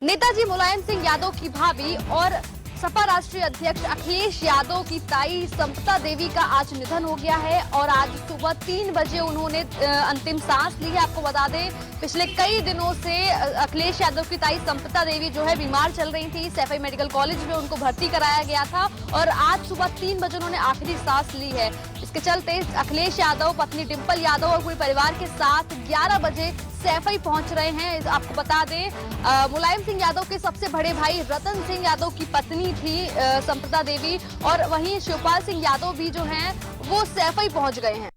नेताजी मुलायम सिंह यादव की भाभी और सपा राष्ट्रीय अध्यक्ष अखिलेश यादव की ताई संपदा देवी का आज निधन हो गया है और आज सुबह 3 बजे उन्होंने अंतिम सांस ली है। आपको बता दें, पिछले कई दिनों से अखिलेश यादव की ताई संपदा देवी जो है बीमार चल रही थी। सैफई मेडिकल कॉलेज में उनको भर्ती कराया गया था और आज सुबह 3 बजे उन्होंने आखिरी सांस ली है। इसके चलते अखिलेश यादव, पत्नी डिंपल यादव और पूरे परिवार के साथ 11 बजे सैफई पहुंच रहे हैं। आपको बता दें, मुलायम सिंह यादव के सबसे बड़े भाई रतन सिंह यादव की पत्नी थी संपदा देवी और वहीं शिवपाल सिंह यादव भी जो हैं वो सैफई पहुंच गए हैं।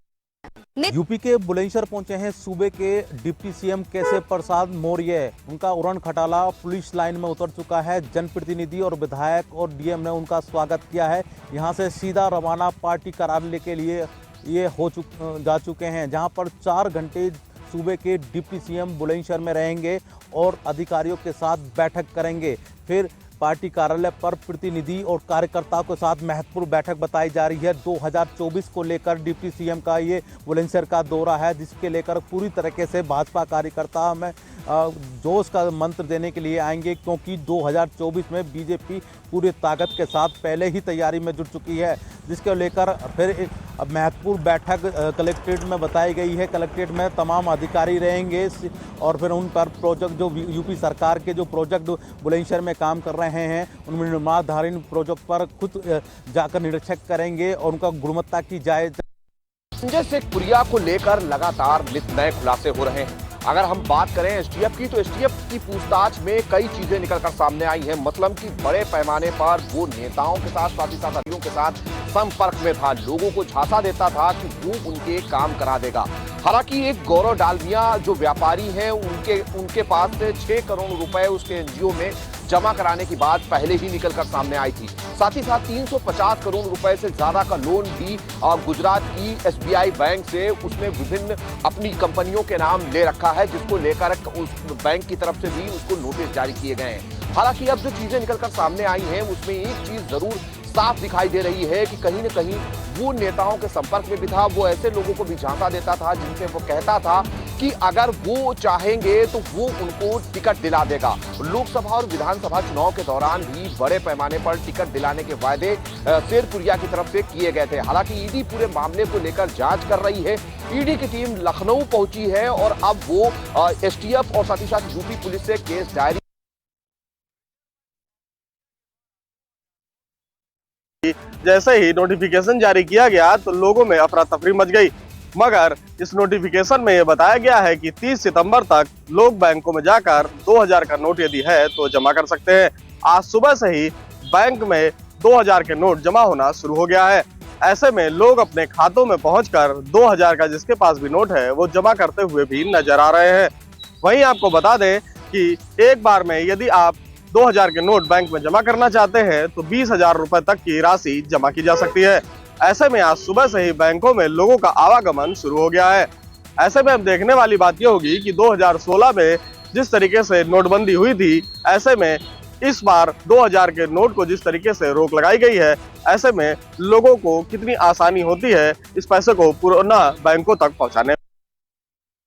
यूपी के बुलंदशहर पहुंचे हैं सूबे के डिप्टी सीएम केशव प्रसाद मौर्य। उनका उड़न खटाला पुलिस लाइन में उतर चुका है। जनप्रतिनिधि और विधायक और डीएम ने उनका स्वागत किया है। यहां से सीधा रवाना पार्टी कार्यालय के लिए ये जा चुके हैं, जहां पर 4 घंटे सूबे के डिप्टी सीएम बुलंदशहर में रहेंगे और अधिकारियों के साथ बैठक करेंगे। फिर पार्टी कार्यालय पर प्रतिनिधि और कार्यकर्ताओं के साथ महत्वपूर्ण बैठक बताई जा रही है। 2024 को लेकर डिप्टी सीएम का ये बुलंदशहर का दौरा है, जिसके लेकर पूरी तरीके से भाजपा कार्यकर्ता में जोश का मंत्र देने के लिए आएंगे, क्योंकि 2024 में बीजेपी पूरी ताकत के साथ पहले ही तैयारी में जुट चुकी है, जिसके लेकर फिर एक महत्वपूर्ण बैठक कलेक्ट्रेट में बताई गई है। कलेक्ट्रेट में तमाम अधिकारी रहेंगे और फिर उन पर प्रोजेक्ट जो यूपी सरकार के जो प्रोजेक्ट बुलंदशहर में काम कर रहे हैं उनमें निर्माणाधीन प्रोजेक्ट पर खुद जाकर निरीक्षण करेंगे और उनका गुणवत्ता की जाए। संजय शेखपुरिया को लेकर लगातार नित नए खुलासे हो रहे हैं। अगर हम बात करें एसटीएफ की, तो एसटीएफ की पूछताछ में कई चीजें निकलकर सामने आई हैं। मतलब कि बड़े पैमाने पर वो नेताओं के साथ, साथ ही साथ अधिकारियों के साथ संपर्क में था, लोगों को झांसा देता था कि वो उनके काम करा देगा। हालांकि एक गौरव डालमिया जो व्यापारी हैं, उनके पास से 6 करोड़ रुपए उसके एनजीओ में जमा कराने की बात पहले ही निकलकर सामने आई थी। साथ ही साथ 350 करोड़ रुपए से ज्यादा का लोन भी गुजरात की एसबीआई बैंक से उसने विभिन्न अपनी कंपनियों के नाम ले रखा है, जिसको लेकर उस बैंक की तरफ से भी उसको नोटिस जारी किए गए हैं। हालांकि अब जो चीजें निकलकर सामने आई हैं उसमें एक चीज जरूर साफ दिखाई दे रही है कि कहीं न कहीं वो नेताओं के संपर्क में भी था। वो ऐसे लोगों को भी झांसा देता था जिनसे वो कहता था कि अगर वो चाहेंगे तो वो उनको टिकट दिला देगा। लोकसभा और विधानसभा चुनाव के दौरान भी बड़े पैमाने पर टिकट दिलाने के वायदे शेरपुरिया की तरफ से किए गए थे। हालांकि ईडी पूरे मामले को लेकर जांच कर रही है। ईडी की टीम लखनऊ पहुंची है और अब वो एसटीएफ और साथ ही साथ यूपी पुलिस से केस डायरी जैसे ही नोटिफिकेशन जारी किया गया तो लोगों में अफरा तफरी मच गई। मगर इस नोटिफिकेशन में यह बताया गया है कि 30 सितंबर तक लोग बैंकों में जाकर 2000 का नोट यदि है तो जमा कर सकते हैं। आज सुबह से ही बैंक में 2000 के नोट जमा होना शुरू हो गया है। ऐसे में लोग अपने खातों में पहुंचकर 2000 का जिसके पास भी नोट है वो जमा करते हुए भी नजर आ रहे हैं। वहीं आपको बता दें कि एक बार में यदि आप 2000 के नोट बैंक में जमा करना चाहते हैं तो 20,000 रुपए तक की राशि जमा की जा सकती है। ऐसे में आज सुबह से ही बैंकों में लोगों का आवागमन शुरू हो गया है। ऐसे में अब देखने वाली बात यह होगी कि 2016 में जिस तरीके से नोटबंदी हुई थी, ऐसे में इस बार 2000 के नोट को जिस तरीके से रोक लगाई गई है, ऐसे में लोगों को कितनी आसानी होती है इस पैसे को पुनः बैंकों तक पहुँचाने।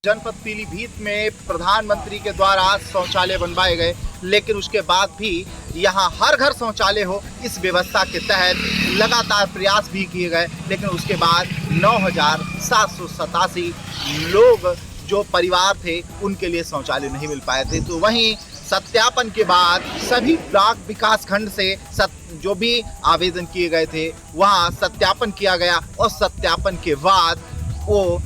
जनपद पीलीभीत में प्रधानमंत्री के द्वारा शौचालय बनवाए गए, लेकिन उसके बाद भी यहाँ हर घर शौचालय हो इस व्यवस्था के तहत लगातार प्रयास भी किए गए, लेकिन उसके बाद 9,787 लोग जो परिवार थे उनके लिए शौचालय नहीं मिल पाए थे। तो वहीं सत्यापन के बाद सभी ब्लॉक विकास खंड से जो भी आवेदन किए गए थे वहाँ सत्यापन किया गया और सत्यापन के बाद वो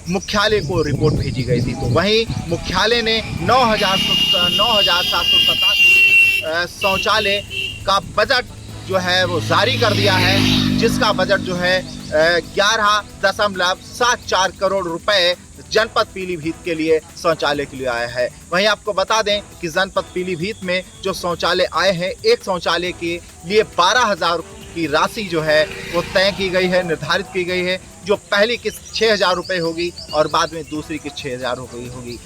मुख्यालय को रिपोर्ट भेजी गई थी। तो वहीं मुख्यालय ने 9,787 शौचालय का बजट जो है वो जारी कर दिया है, जिसका बजट जो है 11.74 करोड़ रुपए जनपद पीलीभीत के लिए शौचालय के लिए आया है। वहीं आपको बता दें कि जनपद पीलीभीत में जो शौचालय आए हैं, एक शौचालय के लिए 12,000 की राशि जो है वो तय की गई है, निर्धारित की गई है, जो पहली किस्त 6,000 रुपए होगी और बाद में दूसरी किस्त 6,000 रुपए होगी।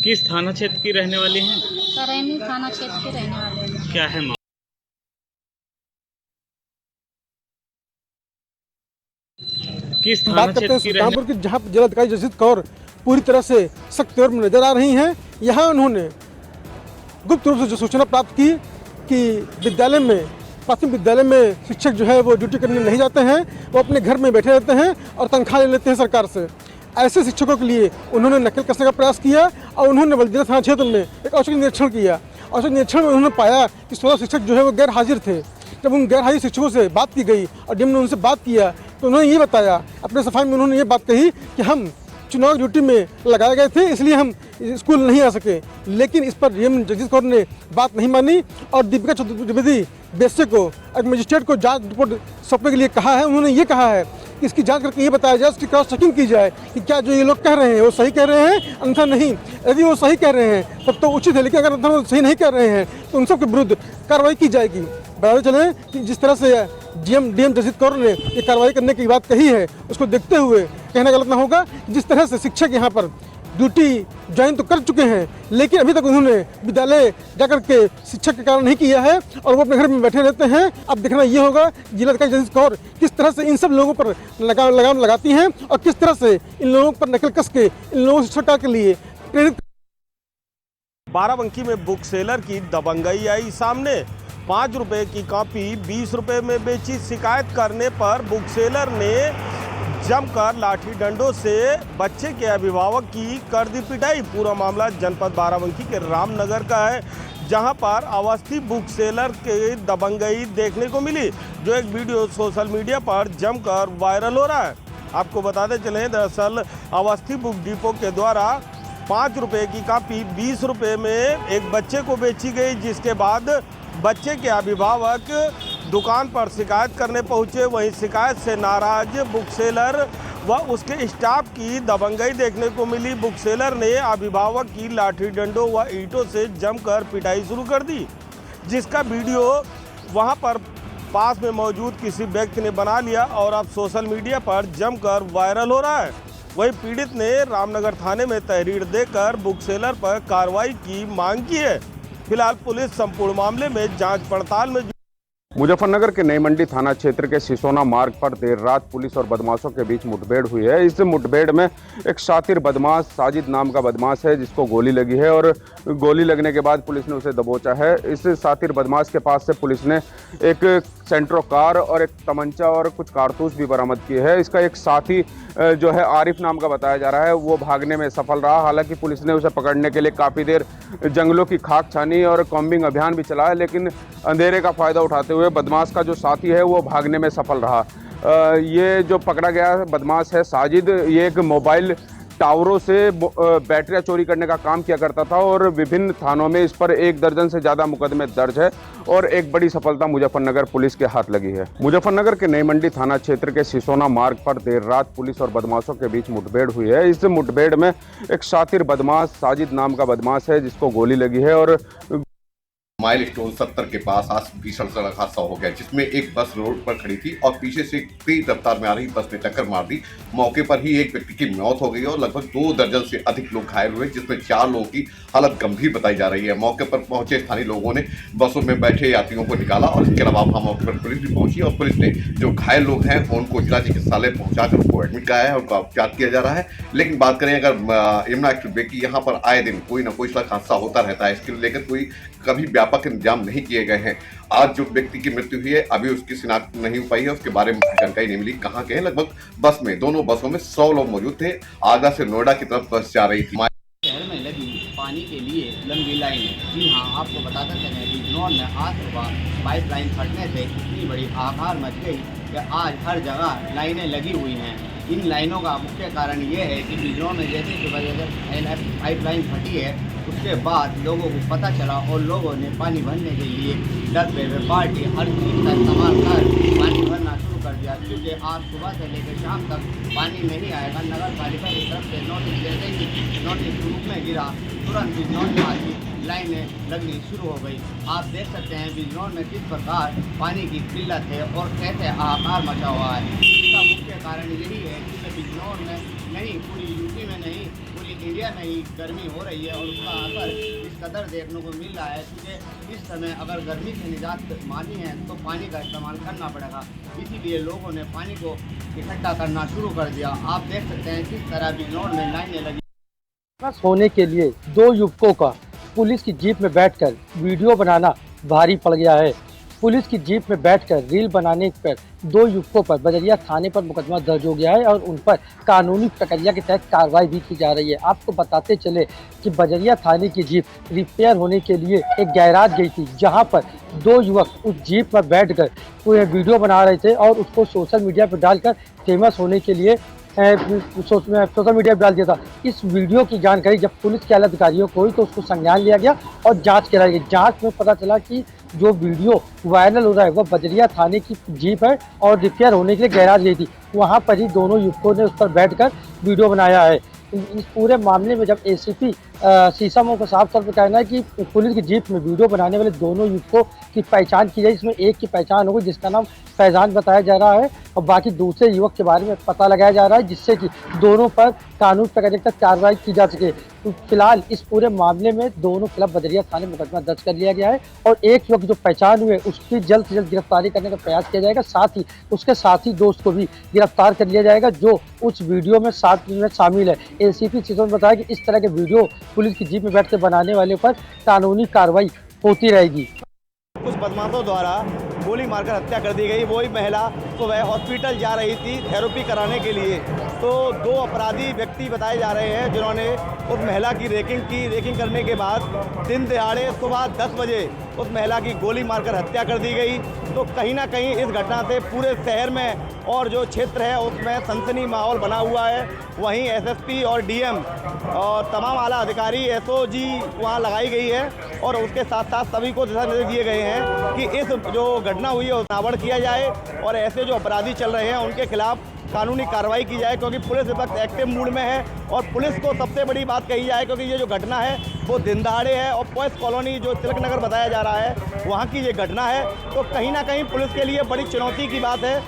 किस थाना क्षेत्र की रहने वाली हैं? करैनी थाना क्षेत्र के रहने वाले हैं। क्या है किस थाना बात करते हैं सुल्तानपुर की, जहाँ जिलाधिकारी जसजीत कौर पूरी तरह से सख्त दौर में नजर आ रही हैं। यहाँ उन्होंने गुप्त रूप से जो सूचना प्राप्त की कि विद्यालय में, प्राथमिक विद्यालय में शिक्षक जो है वो ड्यूटी करने नहीं जाते हैं, वो अपने घर में बैठे रहते हैं और तनख्वाह ले लेते हैं सरकार से। ऐसे शिक्षकों के लिए उन्होंने नकल कसने का प्रयास किया और उन्होंने बलदीना थाना क्षेत्र में एक औचक निरीक्षण किया। औचक निरीक्षण में उन्होंने पाया कि 16 शिक्षक जो है वो गैर हाजिर थे। जब उन गैर हाजिर शिक्षकों से बात की गई और डीएम ने उनसे बात किया तो उन्होंने ये बताया, अपने सफाई में उन्होंने ये बात कही कि हम चुनाव ड्यूटी में लगाए गए थे इसलिए हम स्कूल नहीं आ सके। लेकिन इस पर डीएम जगदीश कौर ने बात नहीं मानी और दीपिका चतुर्वेदी बेस्से को एक मजिस्ट्रेट को जांच रिपोर्ट सौंपने के लिए कहा है। उन्होंने ये कहा है कि इसकी जांच करके ये बताया जाए, उसकी क्रॉस चेकिंग की जाए कि क्या जो ये लोग कह रहे हैं वो सही कह रहे हैं, अन्यथा नहीं। यदि वो सही कह रहे हैं तब तो उचित है, लेकिन अगर अन्यथा वो सही नहीं कह रहे हैं तो उन सब के विरुद्ध कार्रवाई की जाएगी। बताते चलें कि जिस तरह से डीएम जगदीश कौर ने ये कार्रवाई करने की बात कही है, उसको देखते हुए कहना गलत ना होगा। जिस तरह से शिक्षक यहाँ पर ड्यूटी ज्वाइन तो कर चुके हैं, लेकिन अभी तक उन्होंने विद्यालय जाकर के शिक्षक के कारण नहीं किया है और वो अपने घर में बैठे रहते हैं। अब देखना ये होगा जिलाधिकारी जगदीश कौर किस तरह से इन सब लोगों पर लगाम लगाती हैं और किस तरह से इन लोगों पर नकल कस के इन लोगों को सरकार के लिए प्रेरित। बाराबंकी में बुक सेलर की दबंगई आई सामने। 5 रुपए की कॉपी 20 रुपए में बेची। शिकायत करने पर बुक सेलर ने जमकर लाठी डंडों से बच्चे के अभिभावक की कर दी पिटाई। पूरा मामला जनपद बाराबंकी के रामनगर का है, जहां पर अवस्थी बुक सेलर के दबंगई देखने को मिली, जो एक वीडियो सोशल मीडिया पर जमकर वायरल हो रहा है। आपको बताते चलें, दरअसल अवस्थी बुक डिपो के द्वारा 5 रुपए की कॉपी 20 रुपए में एक बच्चे को बेची गई, जिसके बाद बच्चे के अभिभावक दुकान पर शिकायत करने पहुंचे। वहीं शिकायत से नाराज बुक सेलर व उसके स्टाफ की दबंगई देखने को मिली। बुक सेलर ने अभिभावक की लाठी डंडों व ईंटों से जमकर पिटाई शुरू कर दी, जिसका वीडियो वहां पर पास में मौजूद किसी व्यक्ति ने बना लिया और अब सोशल मीडिया पर जमकर वायरल हो रहा है। वहीं पीड़ित ने रामनगर थाने में तहरीर देकर बुक सेलर पर कार्रवाई की मांग की है। फिलहाल पुलिस संपूर्ण मामले में जांच पड़ताल में। मुजफ्फरनगर के नई मंडी थाना क्षेत्र के सिसोना मार्ग पर देर रात पुलिस और बदमाशों के बीच मुठभेड़ हुई है। इस मुठभेड़ में एक शातिर बदमाश साजिद नाम का बदमाश है, जिसको गोली लगी है और गोली लगने के बाद पुलिस ने उसे दबोचा है। इस शातिर बदमाश के पास से पुलिस ने एक सेंट्रो कार और एक तमंचा और कुछ कारतूस भी बरामद किए हैं। इसका एक साथी जो है आरिफ नाम का बताया जा रहा है, वो भागने में सफल रहा। हालांकि पुलिस ने उसे पकड़ने के लिए काफ़ी देर जंगलों की खाक छानी और कॉम्बिंग अभियान भी चलाया, लेकिन अंधेरे का फायदा उठाते हुए बदमाश का जो साथी है वो भागने में सफल रहा। ये जो पकड़ा गया बदमाश है साजिद, ये एक मोबाइल टावरों से बैटरियां चोरी करने का काम किया करता था और विभिन्न थानों में इस पर 1 दर्जन से ज़्यादा मुकदमे दर्ज है और एक बड़ी सफलता मुजफ्फरनगर पुलिस के हाथ लगी है। मुजफ्फरनगर के नई मंडी थाना क्षेत्र के सिसोना मार्ग पर देर रात पुलिस और बदमाशों के बीच मुठभेड़ हुई है। इस मुठभेड़ में एक शातिर बदमाश साजिद नाम का बदमाश है, जिसको गोली लगी है और माइलस्टोन 70 के पास आज भीषण सड़क हादसा हो गया, जिसमें एक बस रोड पर खड़ी थी और पीछे से तेज रफ्तार में आ रही बस ने टक्कर मार दी। मौके पर ही एक व्यक्ति की मौत हो गई और लगभग 2 दर्जन से अधिक लोग घायल हुए, जिसमें 4 लोगों की हालत गंभीर बताई जा रही है। मौके पर पहुंचे स्थानीय लोगों ने बसों में बैठे यात्रियों को निकाला और इसके अलावा वहां मौके पर पुलिस भी पहुंची और पुलिस ने जो घायल लोग हैं उनको जिला चिकित्सालय पहुंचाकर उनको एडमिट कराया है, उनका उपचार किया जा रहा है। लेकिन बात करें अगर यमुना एक्सप्रेस वे की, यहाँ पर आए दिन कोई ना कोई सड़क हादसा होता रहता है, इसके लेकर कोई कभी व्यापक इंतजाम नहीं किए गए हैं। आज जो व्यक्ति की मृत्यु हुई है अभी उसकी शिनाख्त नहीं हो पाई है, उसके बारे में जानकारी नहीं मिली कहाँ के हैं। लगभग बस में, दोनों बसों में 100 लोग मौजूद थे। आगरा से नोएडा की तरफ बस जा रही थी। शहर में लगी पानी के लिए लंबी लाइन है। जी हाँ, आपको बताते चलें बिजनौर में आज सुबह पाइपलाइन फटने से इतनी बड़ी आकार मच गई कि आज हर जगह लाइनें लगी हुई हैं। इन लाइनों का मुख्य कारण ये है कि बिजनौर में जैसे सुबह पाइपलाइन फटी है, उसके बाद लोगों को पता चला और लोगों ने पानी भरने के लिए डब्बे में बाल्टी हर चीज़ का इस्तेमाल कर पानी भरना शुरू कर दिया, क्योंकि आज सुबह से लेकर शाम तक पानी नहीं आएगा। नगर पालिका की तरफ से नोटिस जैसे ही नोटिस ग्रुप में गिरा, तुरंत बिजनौर में आती लाइनें लगनी शुरू हो गई। आप देख सकते हैं बिजनौर में किस प्रकार पानी की किल्लत है और कैसे हाहाकार मचा हुआ है। इसका मुख्य कारण यही है कि बिजनौर में नहीं, पूरी यूपी में नहीं, पूरी इंडिया में ही गर्मी हो रही है और उसका असर इस कदर देखने को मिल रहा है, क्योंकि इस समय अगर गर्मी से निजात मानी है तो पानी का इस्तेमाल करना पड़ेगा। इसीलिए लोगों ने पानी को इकट्ठा करना शुरू कर दिया। आप देख सकते हैं किस तरह बिजनौर में लाइनें लगी। सोने के लिए 2 युवकों का पुलिस की जीप में बैठकर वीडियो बनाना भारी पड़ गया है। पुलिस की जीप में बैठकर रील बनाने पर 2 युवकों पर बजरिया थाने पर मुकदमा दर्ज हो गया है और उन पर कानूनी प्रक्रिया के तहत कार्रवाई भी की जा रही है। आपको बताते चले कि बजरिया थाने की जीप रिपेयर होने के लिए एक गैराज गई थी, जहां पर 2 युवक उस जीप पर बैठकर पूरे वीडियो बना रहे थे और उसको सोशल मीडिया पर डालकर फेमस होने के लिए सोशल मीडिया पर डाल दिया था। इस वीडियो की जानकारी जब पुलिस के आला अधिकारियों को हुई तो उसको संज्ञान लिया गया और जांच कराई गई। जांच में पता चला कि जो वीडियो वायरल हो रहा है वह बजरिया थाने की जीप है और रिपेयर होने के लिए गैराज गई थी। वहां पर ही दोनों युवकों ने उस पर बैठकर वीडियो बनाया है। इस पूरे मामले में जब एसीपी शीशम का साफ तौर पर कहना है कि पुलिस की जीप में वीडियो बनाने वाले दोनों युवकों की पहचान की जाए, इसमें एक की पहचान हो गई जिसका नाम फैजान बताया जा रहा है और बाकी दूसरे युवक के बारे में पता लगाया जा रहा है, जिससे कि दोनों पर कानून प्रक्रिया तक कार्रवाई की जा सके। तो फिलहाल इस पूरे मामले में दोनों खिलाफ बजरिया थाने में मुकदमा दर्ज कर लिया गया है और एक युवक जो पहचान हुए उसकी जल्द से जल्द गिरफ्तारी करने का प्रयास किया जाएगा। साथ ही उसके साथी दोस्त को भी गिरफ्तार कर लिया जाएगा जो उस वीडियो में साथ में शामिल है। एसीपी शीशम ने बताया कि इस तरह के वीडियो पुलिस की जीप में बैठ कर बनाने वाले पर कानूनी कार्रवाई होती रहेगी। कुछ बदमाशों द्वारा गोली मारकर हत्या कर दी गई। वही महिला सुबह हॉस्पिटल जा रही थी थेरेपी कराने के लिए, तो 2 अपराधी व्यक्ति बताए जा रहे हैं जिन्होंने उस महिला की रेकिंग करने के बाद दिन दिहाड़े सुबह 10 बजे उस महिला की गोली मारकर हत्या कर दी गई। तो कहीं ना कहीं इस घटना से पूरे शहर में और जो क्षेत्र है उसमें सनसनी माहौल बना हुआ है। वहीं एसएसपी और डीएम और तमाम आला अधिकारी एसओजी वहाँ लगाई गई है और उसके साथ साथ सभी को दिशा निर्देश दिए गए हैं कि इस जो घटना हुई है उस नावड़ किया जाए और ऐसे जो अपराधी चल रहे हैं उनके खिलाफ कानूनी कार्रवाई की जाए, क्योंकि पुलिस इस वक्त एक्टिव मूड में है। और पुलिस को सबसे बड़ी बात कही जाए, क्योंकि ये जो घटना है वो दिन दहाड़े है और पॉइस कॉलोनी जो तिलक नगर बताया जा रहा है वहाँ की ये घटना है, तो कहीं ना कहीं पुलिस के लिए बड़ी चुनौती की बात है।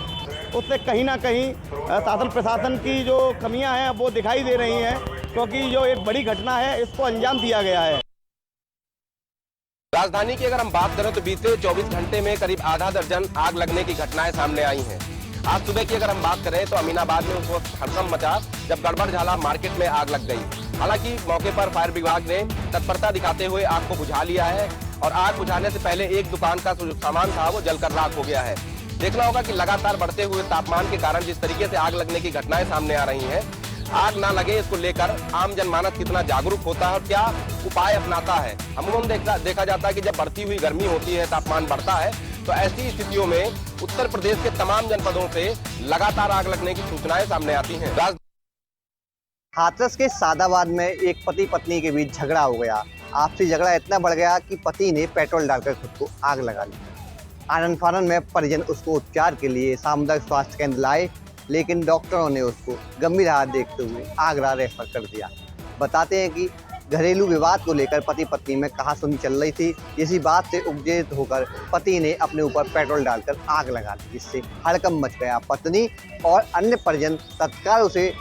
उससे कहीं ना कहीं शासन प्रशासन की जो कमियां हैं वो दिखाई दे रही हैं, क्योंकि जो एक बड़ी घटना है इसको अंजाम दिया गया है। राजधानी की अगर हम बात करें तो बीते 24 घंटे में करीब आधा दर्जन आग लगने की घटनाएं सामने आई हैं। आज सुबह की अगर हम बात करें तो अमीनाबाद में उस वक्त हड़कंप मचा जब गड़बड़ झाला मार्केट में आग लग गई। हालांकि मौके पर फायर विभाग ने तत्परता दिखाते हुए आग को बुझा लिया है और आग बुझाने से पहले एक दुकान का जो सामान था वो जलकर राख हो गया है। देखना होगा कि लगातार बढ़ते हुए तापमान के कारण जिस तरीके से आग लगने की घटनाएं सामने आ रही हैं, आग ना लगे इसको लेकर आम जनमानस कितना जागरूक होता है और क्या उपाय अपनाता है। अमूमन देखा जाता है कि जब बढ़ती हुई गर्मी होती है, तापमान बढ़ता है, तो ऐसी स्थितियों में उत्तर प्रदेश के तमाम जनपदों से लगातार आग लगने की सूचनाएं सामने आती हैं। हाथरस के सादाबाद में एक पति पत्नी के बीच झगड़ा हो गया। आपसी झगड़ा इतना बढ़ गया कि पति ने पेट्रोल डालकर खुद को आग लगा ली। आनन फानन में परिजन उसको उपचार के लिए सामुदायिक स्वास्थ्य केंद्र लाए, लेकिन डॉक्टरों ने उसको गंभीर हालत देखते हुए आगरा रेफर कर दिया। बताते हैं कि घरेलू विवाद को लेकर पति पत्नी में कहासुनी चल रही थी। इसी बात से उत्तेजित होकर पति ने अपने ऊपर पेट्रोल डालकर आग लगा दी, जिससे हड़कंप मच गया। पत्नी और अन्य परिजन तत्काल उसे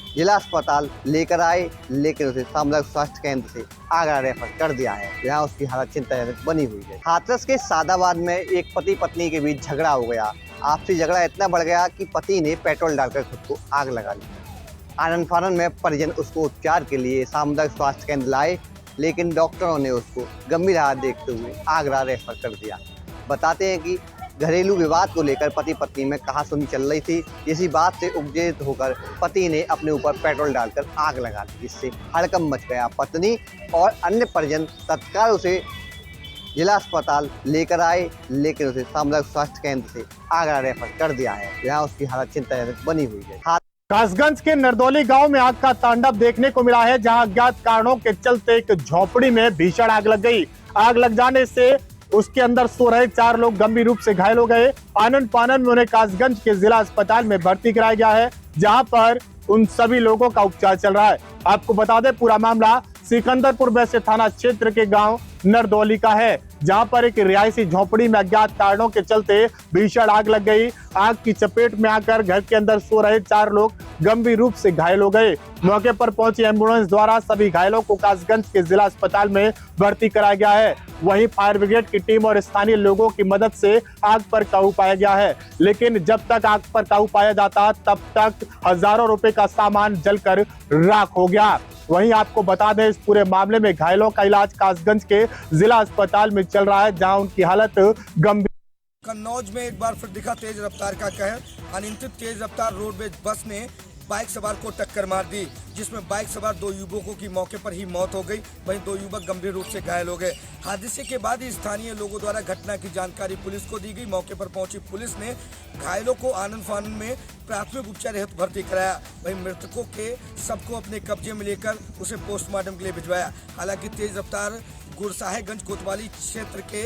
जिला अस्पताल लेकर आए, लेकिन उसे सामुदायिक स्वास्थ्य केंद्र से आगरा रेफर कर दिया है, जहाँ उसकी हालत चिंताजनक बनी हुई है। हाथरस के सादाबाद में एक पति पत्नी के बीच झगड़ा हो गया। आपसी झगड़ा इतना बढ़ गया कि पति ने पेट्रोल डालकर खुद को आग लगा ली। आनन फानन में परिजन उसको उपचार के लिए सामुदायिक स्वास्थ्य केंद्र लाए, लेकिन डॉक्टरों ने उसको गंभीर हालत देखते हुए आगरा रेफर कर दिया। बताते हैं कि घरेलू विवाद को लेकर पति पत्नी में कहासुनी चल रही थी। इसी बात से उत्तेजित होकर पति ने अपने ऊपर पेट्रोल डालकर आग लगा दी, जिससे हड़कंप मच गया। पत्नी और अन्य परिजन तत्काल उसे जिला अस्पताल लेकर आए, लेकिन उसे सामुदायिक स्वास्थ्य केंद्र से आगरा रेफर कर दिया है, जहाँ उसकी हालत चिंताजनक बनी हुई है। कासगंज के नरदौली गांव में आग का तांडव देखने को मिला है, जहां अज्ञात कारणों के चलते एक झोपड़ी में भीषण आग लग गई। आग लग जाने से उसके अंदर सो रहे 4 लोग गंभीर रूप से घायल हो गए। आनन फानन में उन्हें कासगंज के जिला अस्पताल में भर्ती कराया गया है, जहां पर उन सभी लोगों का उपचार चल रहा है। आपको बता दें, पूरा मामला सिकंदरपुर वैसे थाना क्षेत्र के गांव नरदौली का है, जहां पर एक रिहायशी झोपड़ी में अज्ञात कारणों के चलते भीषण आग लग गई। आग की चपेट में आकर घर के अंदर सो रहे 4 लोग गंभीर रूप से घायल हो गए। मौके पर पहुंची एम्बुलेंस द्वारा सभी घायलों को कासगंज के जिला अस्पताल में भर्ती कराया गया है। वहीं फायर ब्रिगेड की टीम और स्थानीय लोगों की मदद से आग पर काबू पाया गया है, लेकिन जब तक आग पर काबू पाया जाता तब तक हजारों रुपए का सामान जलकर राख हो गया। वहीं आपको बता दें इस पूरे मामले में घायलों का इलाज कासगंज के जिला अस्पताल में चल रहा है, जहां उनकी हालत गंभीर। कन्नौज में एक बार फिर दिखा तेज रफ्तार का कहर। अनियंत्रित तेज रफ्तार रोडवेज बस ने बाइक सवार को टक्कर मार दी, जिसमें बाइक सवार 2 युवकों की मौके पर ही मौत हो गई, वहीं 2 युवक गंभीर रूप से घायल हो गए। हादसे के बाद ही स्थानीय लोगों द्वारा घटना की जानकारी पुलिस को दी गई। मौके पर पहुंची पुलिस ने घायलों को आनन फानन में प्राथमिक उपचार हेतु भर्ती कराया, वहीं मृतकों के सबको अपने कब्जे में लेकर उसे पोस्टमार्टम के लिए भिजवाया। हालांकि तेज रफ्तार गुरसाहेगंज कोतवाली क्षेत्र के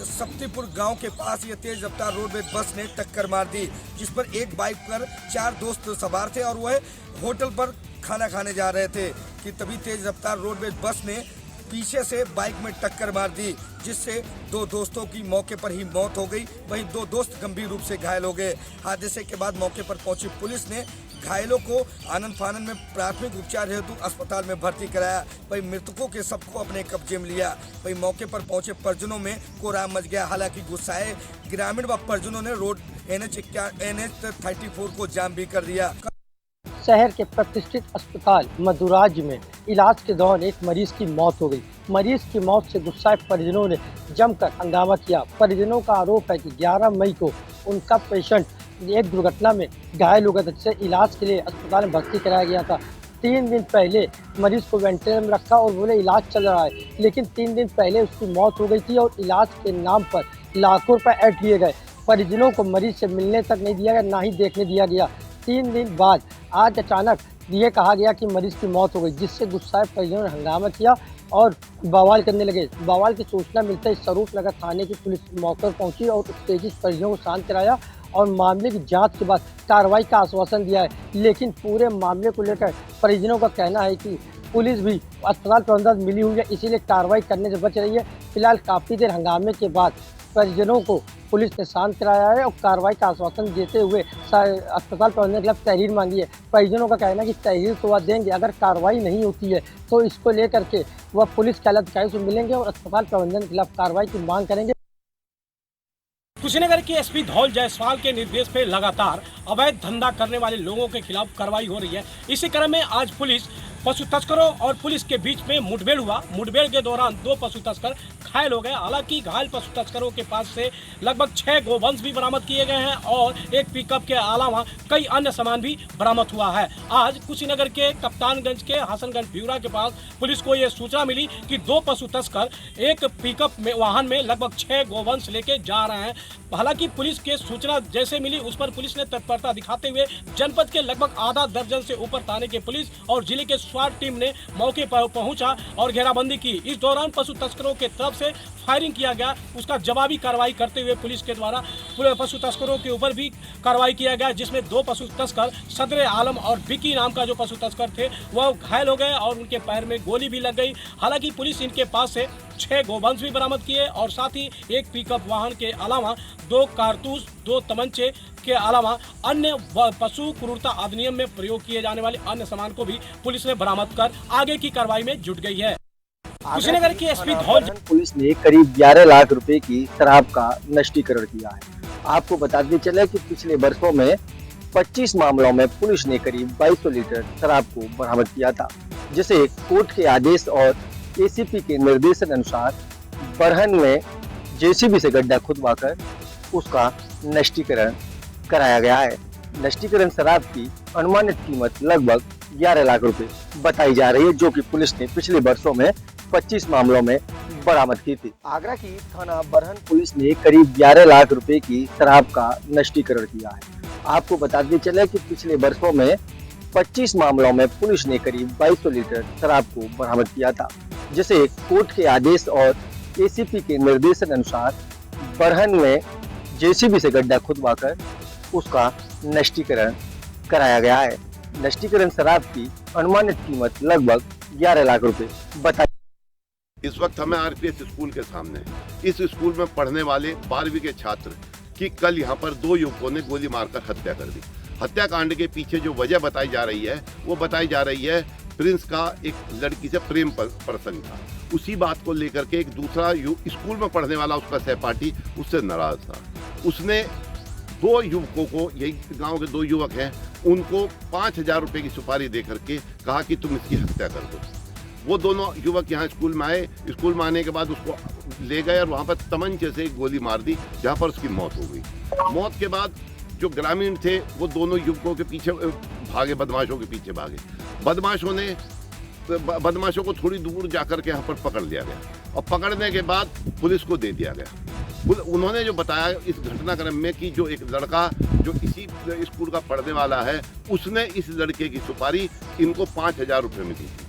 सप्तीपुर गांव के पास ये तेज रफ्तार रोडवेज बस ने टक्कर मार दी, जिस पर एक बाइक पर 4 दोस्त सवार थे और वह होटल पर खाना खाने जा रहे थे कि तभी तेज रफ्तार रोडवेज बस ने पीछे से बाइक में टक्कर मार दी, जिससे 2 दोस्तों की मौके पर ही मौत हो गई, वहीं 2 दोस्त गंभीर रूप से घायल हो गए। हादसे के बाद मौके पर पहुंची पुलिस ने घायलों को आनन फानन में प्राथमिक उपचार हेतु अस्पताल में भर्ती कराया, वहीं मृतकों के सबको अपने कब्जे में लिया। वहीं मौके पर पहुंचे परिजनों में कोहराम मच गया। हालांकि गुस्साए ग्रामीण व परिजनों ने रोड NH 34 को जाम भी कर दिया। शहर के प्रतिष्ठित अस्पताल मधुराज में इलाज के दौरान एक मरीज की मौत हो गई। मरीज की मौत से गुस्साए परिजनों ने जमकर हंगामा किया। परिजनों का आरोप है कि 11 मई को उनका पेशेंट एक दुर्घटना में घायल हो गया था, जिसे इलाज के लिए अस्पताल में भर्ती कराया गया था। 3 दिन पहले मरीज को वेंटिलेटर में रखा और बोले इलाज चल रहा है, लेकिन 3 दिन पहले उसकी मौत हो गई थी और इलाज के नाम पर लाखों रुपए ऐंठ लिए गए। परिजनों को मरीज से मिलने तक नहीं दिया गया, ना ही देखने दिया गया। 3 दिन बाद आज अचानक ये कहा गया कि मरीज की मौत हो गई, जिससे गुस्साए परिजनों ने हंगामा किया और बवाल करने लगे। बवाल की सूचना मिलते ही स्वरूप नगर थाने की पुलिस मौके पर पहुंची और उत्तेजित परिजनों को शांत कराया और मामले की जांच के बाद कार्रवाई का आश्वासन दिया है। लेकिन पूरे मामले को लेकर परिजनों का कहना है कि पुलिस भी अस्पताल प्रबंधन मिली हुई है, इसीलिए कार्रवाई करने से बच रही है। फिलहाल काफ़ी देर हंगामे के बाद परिजनों को पुलिस ने शांत कराया है और कार्रवाई का आश्वासन देते हुए अस्पताल प्रबंधन के खिलाफ तहरीर मांगी है। परिजनों का कहना है कि तहरीर तो वह देंगे, अगर कार्रवाई नहीं होती है तो इसको लेकर के वह पुलिस के अधिकारियों से मिलेंगे और अस्पताल प्रबंधन के खिलाफ कार्रवाई की मांग करेंगे। कुशीनगर के एसपी धौल जायसवाल के निर्देश पे लगातार अवैध धंधा करने वाले लोगों के खिलाफ कार्रवाई हो रही है। इसी क्रम में आज पुलिस पशु तस्करों और पुलिस के बीच में मुठभेड़ हुआ। मुठभेड़ के दौरान 2 पशु तस्कर घायल हो गए। हालांकि घायल पशु तस्करों के पास से लगभग 6 गोवंश भी बरामद किए गए हैं और एक पिकअप के अलावा कई अन्य सामान भी बरामद हुआ है। आज कुशीनगर के कप्तानगंज के हसनगंज भ्यूरा के पास पुलिस को यह सूचना मिली कि 2 पशु तस्कर एक पिकअप में वाहन में लगभग 6 गोवंश लेके जा रहे हैं। हालांकि पुलिस के सूचना जैसे मिली उस पर पुलिस ने तत्परता दिखाते हुए जनपद के लगभग आधा दर्जन से ऊपर थाने के पुलिस और जिले के स्वाट टीम ने मौके पर पहुंचा और घेराबंदी की। इस दौरान पशु तस्करों के तरफ से फायरिंग किया गया। उसका जवाबी कार्रवाई करते हुए पुलिस के द्वारा पशु तस्करों के ऊपर भी कार्रवाई किया गया, जिसमें 2 पशु तस्कर सदर आलम और विकी नाम का जो पशु तस्कर थे वह घायल हो गए और उनके पैर में गोली भी लग गई। हालांकि पुलिस इनके पास से 6 गोवंश भी बरामद किए और साथ ही एक पिकअप वाहन के अलावा 2 कारतूस, 2 तमंचे के अलावा अन्य पशु क्रूरता अधिनियम में प्रयोग किए जाने वाले अन्य सामान को भी पुलिस ने बरामद कर आगे की कार्रवाई में जुट गई है। कुशीनगर की एसपी धौल पुलिस ने करीब 11 लाख रुपए की शराब का नष्टीकरण किया है। आपको बताते चले कि पिछले वर्षों में 25 मामलों में पुलिस ने करीब 2200 लीटर शराब को बरामद किया था, जिसे कोर्ट के आदेश और एसीपी के निर्देशन अनुसार बरहन में जेसीबी से गड्ढा खुदवाकर उसका नष्टीकरण कराया गया है। नष्टीकरण शराब की अनुमानित कीमत लगभग 11 लाख रुपए बताई जा रही है, जो कि पुलिस ने पिछले वर्षों में 25 मामलों में बरामद की थी। आगरा की थाना बरहन पुलिस ने करीब 11 लाख रुपए की शराब का नष्टीकरण किया है। आपको बताते चले कि पिछले वर्षों में 25 मामलों में पुलिस ने करीब 2200 लीटर शराब को बरामद किया था, जिसे कोर्ट के आदेश और एसीपी के निर्देशन अनुसार बरहन में जेसीबी से गड्ढा खुदवाकर उसका नष्टीकरण कराया गया है। नष्टीकरण शराब की अनुमानित कीमत लगभग 11 लाख रुपए बताई। इस वक्त हमें आरपीएस स्कूल के सामने इस स्कूल में पढ़ने वाले 12वीं के छात्र की कल यहाँ पर 2 युवकों ने गोली मारकर हत्या कर दी। हत्याकांड के पीछे जो वजह बताई जा रही है वो बताई जा रही है प्रिंस का एक लड़की से प्रेम प्रसंग था। उसी बात को लेकर के एक दूसरा स्कूल में पढ़ने वाला उसका सहपाठी उससे नाराज था। उसने 2 युवकों को, यही गांव के 2 युवक हैं, उनको 5,000 रुपए की सुपारी दे करके कहा कि तुम इसकी हत्या कर दो। वो दोनों युवक यहाँ स्कूल में आए, स्कूल में आने के बाद उसको ले गए और वहाँ पर तमंचे से एक गोली मार दी, जहाँ पर उसकी मौत हो गई। मौत के बाद जो ग्रामीण थे वो दोनों युवकों के पीछे भागे, बदमाशों के पीछे भागे। बदमाशों को थोड़ी दूर जाकर के यहाँ पर पकड़ लिया गया और पकड़ने के बाद पुलिस को दे दिया गया। उन्होंने जो बताया इस घटनाक्रम में कि जो एक लड़का जो इसी स्कूल का पढ़ने वाला है, उसने इस लड़के की सुपारी इनको 5,000 रुपये में दी थी।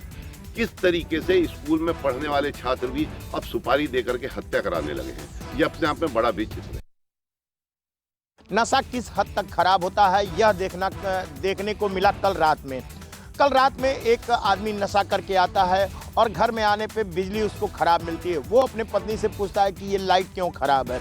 किस तरीके से स्कूल में पढ़ने वाले छात्र भी अब सुपारी देकर के हत्या कराने लगे हैं, ये अपने आप में बड़ा विचित्र है। नशा किस हद तक खराब होता है यह देखने को मिला कल रात में एक आदमी नशा करके आता है और घर में आने पे बिजली उसको खराब मिलती है। वो अपने पत्नी से पूछता है कि ये लाइट क्यों खराब है।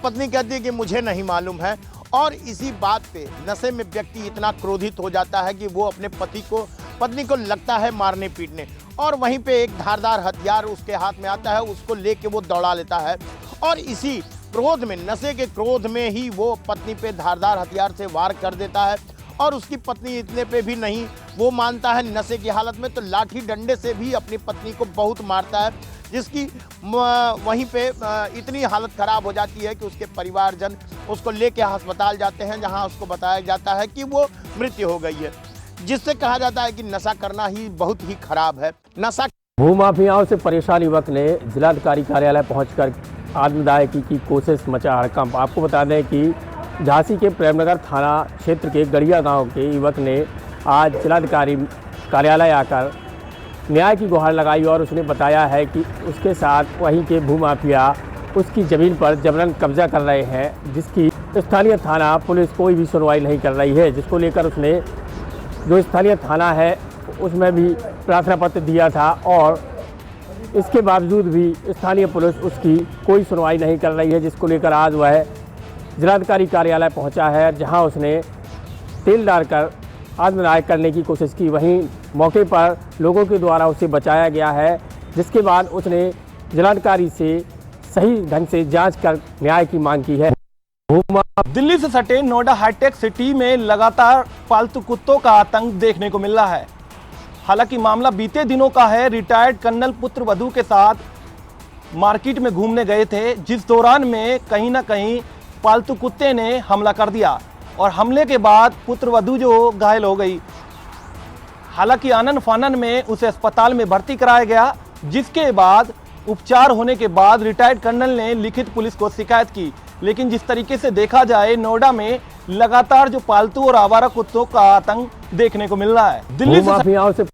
पत्नी कहती है कि मुझे नहीं मालूम है। और इसी बात पे नशे में व्यक्ति इतना क्रोधित हो जाता है कि वो अपने पत्नी को लगता है मारने पीटने, और वहीं पे एक धारदार हथियार उसके हाथ में आता है, उसको लेके वो दौड़ा लेता है। और इसी क्रोध में, नशे के क्रोध में ही वो पत्नी पे धारदार हथियार से वार कर देता है। और उसकी पत्नी इतने पे भी नहीं, वो मानता है नशे की हालत में तो लाठी डंडे से भी अपनी पत्नी को बहुत मारता है, जिसकी वहीं पे इतनी हालत खराब हो जाती है कि उसके परिवारजन उसको लेके अस्पताल जाते हैं, जहां उसको बताया जाता है कि वो मृत्यु हो गई है, जिससे कहा जाता है कि नशा करना ही बहुत ही खराब है। नशा भूमाफियाओं से परेशान युवक ने जिलाधिकारी कार्यालय पहुंचकर आत्मदायकी की कोशिश मचा हड़कंप। आपको बता दें कि झांसी के प्रेमनगर थाना क्षेत्र के गड़िया गांव के युवक ने आज जिलाधिकारी कार्यालय आकर न्याय की गुहार लगाई और उसने बताया है कि उसके साथ वहीं के भूमाफिया उसकी ज़मीन पर जबरन कब्जा कर रहे हैं, जिसकी स्थानीय थाना पुलिस कोई भी सुनवाई नहीं कर रही है, जिसको लेकर उसने जो स्थानीय थाना है उसमें भी प्रार्थना पत्र दिया था और इसके बावजूद भी स्थानीय पुलिस उसकी कोई सुनवाई नहीं कर रही है, जिसको लेकर आज वह जिलाधिकारी कार्यालय पहुंचा है, जहां उसने तेल डालकर आत्मदाह करने की कोशिश की। वहीं मौके पर लोगों के द्वारा उसे बचाया गया है, जिसके बाद उसने जिलाधिकारी से सही ढंग से जांच कर न्याय की मांग की है। दिल्ली से सटे नोएडा हाईटेक सिटी में लगातार पालतू कुत्तों का आतंक देखने को मिल रहा है। हालांकि मामला बीते दिनों का है। रिटायर्ड कर्नल पुत्र वधू के साथ मार्केट में घूमने गए थे, जिस दौरान में कहीं ना कहीं पालतू कुत्ते ने हमला कर दिया और हमले के बाद पुत्र वधू जो घायल हो गई। हालांकि आनन फानन में उसे अस्पताल में भर्ती कराया गया, जिसके बाद उपचार होने के बाद रिटायर्ड कर्नल ने लिखित पुलिस को शिकायत की। लेकिन जिस तरीके से देखा जाए, नोएडा में लगातार जो पालतू और आवारा कुत्तों का आतंक देखने को मिल रहा है। दिल्ली से